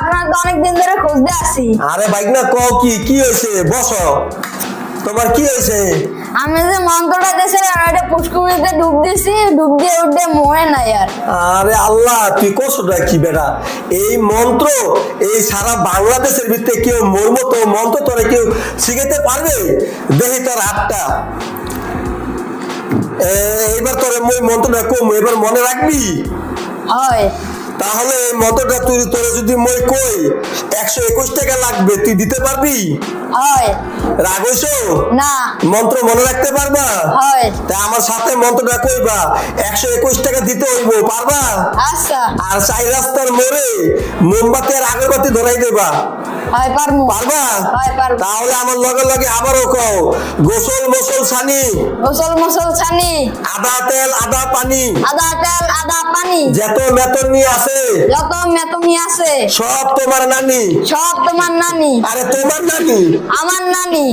আপনার তো অনেকদিন ধরে খুঁজতে আসি। আরে ভাইগনা কও কি হয়েছে, বসো। তোমার কি হয়েছে? আমি যে মন্ত্রটা দিয়েছিলাম ওটা পুষ্কুমিতে ডুব দিয়েছি, ডুব দিয়ে উঠে মরে নাই আর। আরে আল্লাহ, তুই কষ্টটা কি বেটা? এই মন্ত্র এই সারা বাংলাদেশের ভিতরে কেউ মোর মতো মন্ত্র তোরে কেউ শিখাইতে পারবে? দেখি তোর হাতটা। এইবার তোরে মই মন্ত্রটা কম, এবার মনে রাখবি। হয় তাহলে এই মন্ত্রটা তুই তোরে যদি মই কই 121 টাকা লাগবে, তুই দিতে পারবি? হয় রাগ হইছো? না মন্ত্র মনে রাখতে পারবা? হয়। তা আমার সাথে মন্ত্রটা কইবা, 121 টাকা দিতে হইব, পারবা? আচ্ছা আর চাই রাস্তার মোড়ে মোমবাতি আর আগরবাতি ধরাই দেবা, হয় পারমু। পারবা? হয় পারবো। তাহলে আমার লগে লগে আবারও কও, গোসল মোসল ছানি, গোসল মোসল ছানি, আদা তেল আদা পানি, আদা তেল আদা পানি, যত মেতনি আছে যত মেতমি আছে সব তোমার নানি। সব তোমার নানি। আরে তোমার নানি? আমার নানি।